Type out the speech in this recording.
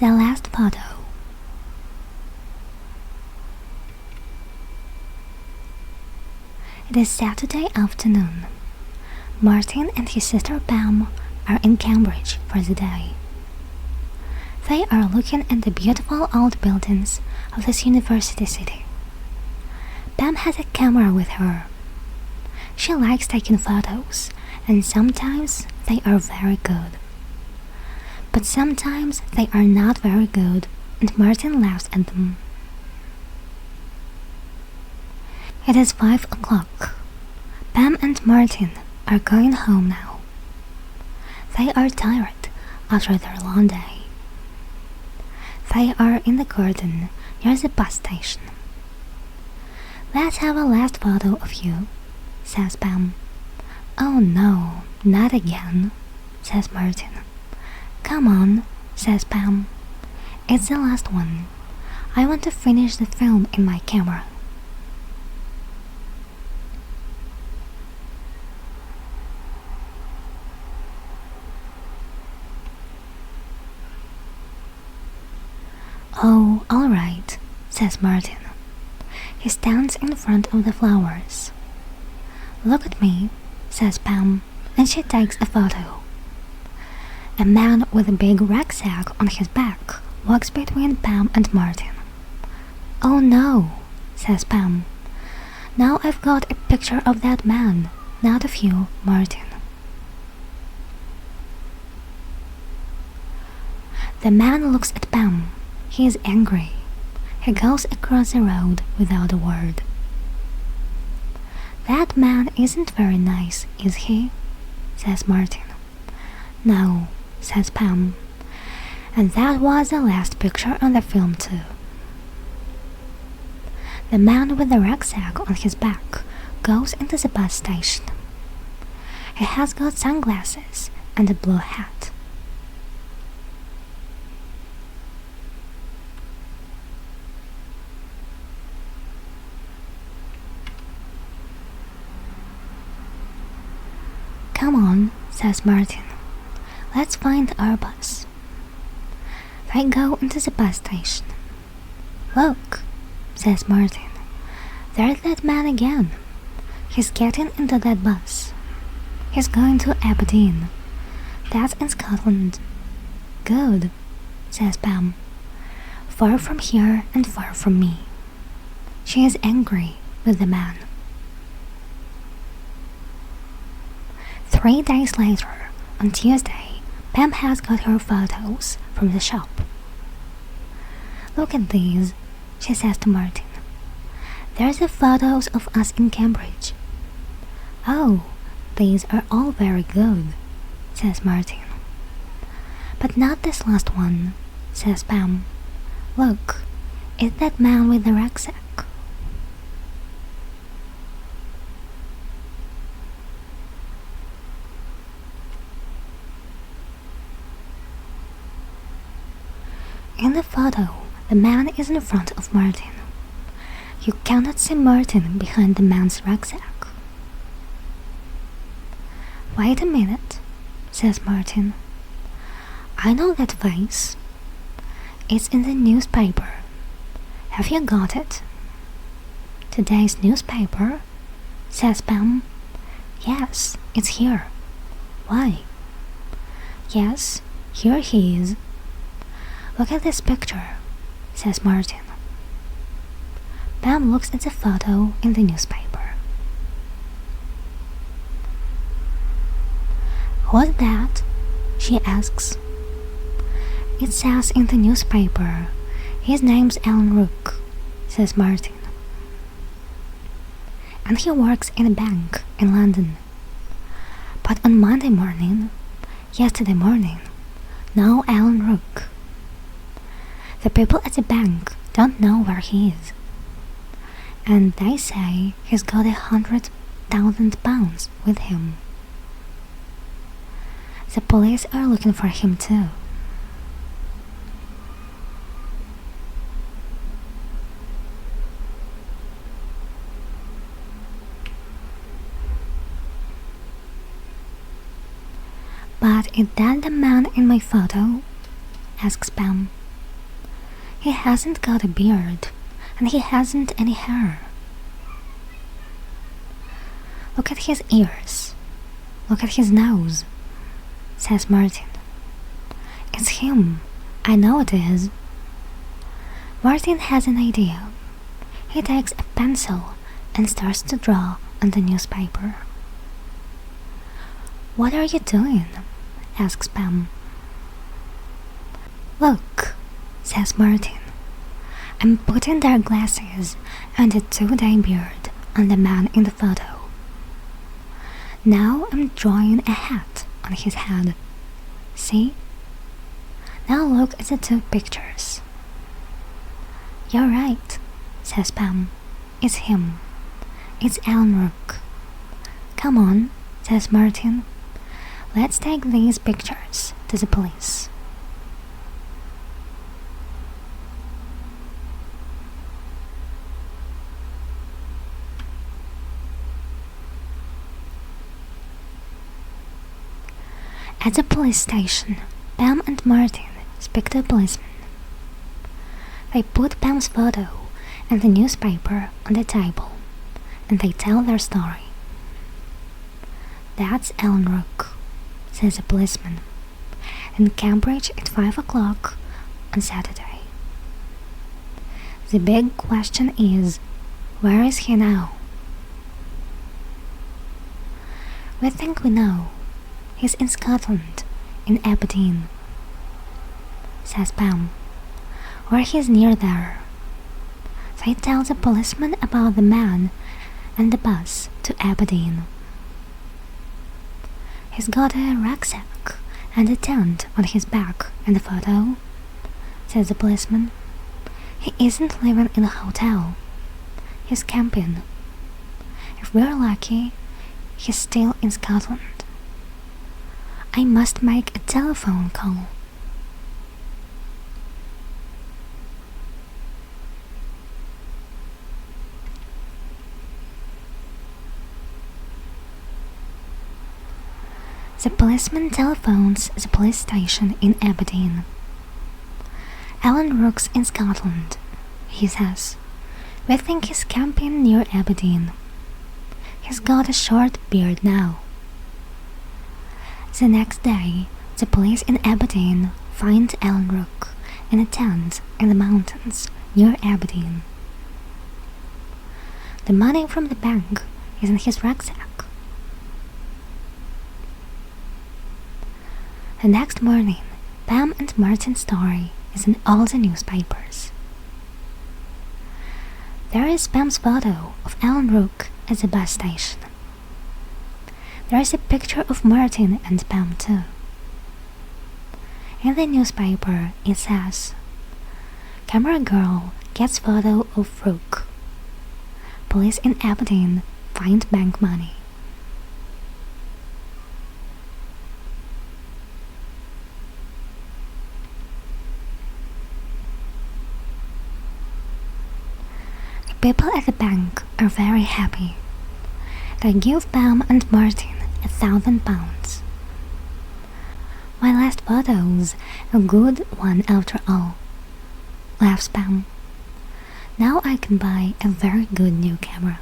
The last photo. It is Saturday afternoon. Martin and his sister Pam are in Cambridge for the day. They are looking at the beautiful old buildings of this university city. Pam has a camera with her. She likes taking photos, and sometimes they are very good. But sometimes they are not very good, and Martin laughs at them. It is 5 o'clock. Pam and Martin are going home now. They are tired after their long day. They are in the garden near the bus station. "Let's have a last photo of you," says Pam. "Oh no, not again," says Martin. "Come on," says Pam. "It's the last one. I want to finish the film in my camera." "Oh, all right," says Martin. He stands in front of the flowers. "Look at me," says Pam, and she takes a photo. A man with a big rucksack on his back walks between Pam and Martin. "Oh no," says Pam. "Now I've got a picture of that man, not of you, Martin." The man looks at Pam. He is angry. He goes across the road without a word. "That man isn't very nice, is he?" says Martin. "No," says Pam. And that was the last picture on the film too. The man with the rucksack on his back goes into the bus station. He has got sunglasses and a blue hat. "Come on," says Martin. "Let's find our bus." They go into the bus station. "Look," says Martin. "There's that man again. He's getting into that bus. He's going to Aberdeen. That's in Scotland." "Good," says Pam. "Far from here and far from me." She is angry with the man. 3 days later, on Tuesday, Pam has got her photos from the shop. "Look at these," she says to Martin. "There's the photos of us in Cambridge." "Oh, these are all very good," says Martin. "But not this last one," says Pam. "Look, it's that man with the rucksack." In the photo, the man is in front of Martin. You cannot see Martin behind the man's rucksack. "Wait a minute," says Martin. "I know that face. It's in the newspaper. Have you got it?" "Today's newspaper?" says Pam. "Yes, it's here." "Why?" "Yes, here he is." "Look at this picture," says Martin. Pam looks at the photo in the newspaper. "What's that?" she asks. "It says in the newspaper, his name's Aloud," says Martin. "And he works in a bank in London. But on Monday morning, yesterday morning, no Aloud. The people at the bank don't know where he is. And they say he's got £100,000 with him. The police are looking for him too." "But is that the man in my photo?" asks Pam. He hasn't got a beard, and he hasn't any hair. Look at his ears. Look at his nose, says Martin. It's him. I know it is. Martin has an idea. He takes a pencil and starts to draw on the newspaper. What are you doing? Asks Pam. Look, says Martin. I'm putting their glasses and a 2-day beard on the man in the photo. Now I'm drawing a hat on his head. See? Now look at the 2 pictures. You're right, says Pam. It's him. It's Aloud. Come on, says Martin. Let's take these pictures to the police. At the police station, Pam and Martin speak to a policeman. They put Pam's photo and the newspaper on the table, and they tell their story. That's Aloud, says a policeman, in Cambridge at 5 o'clock on Saturday. The big question is, where is he now? We think we know. He's in Scotland, in Aberdeen, says Pam, or he's near there. They tell the policeman about the man and the bus to Aberdeen. He's got a rucksack and a tent on his back in the photo, says the policeman. He isn't living in a hotel. He's camping. If we're lucky, he's still in Scotland. I must make a telephone call. The policeman telephones the police station in Aberdeen. Aloud's in Scotland, he says. We think he's camping near Aberdeen. He's got a short beard now. The next day, the police in Aberdeen find Aloud in a tent in the mountains near Aberdeen. The money from the bank is in his rucksack. The next morning, Pam and Martin's story is in all the newspapers. There is Pam's photo of Aloud at the bus station. There is a picture of Martin and Pam too. In the newspaper it says, Camera girl gets photo of Rook. Police in Aberdeen find bank money. People at the bank are very happy. They give Pam and Martin £1,000. My last photo's a good one after all, laughs Pam. Now I can buy a very good new camera.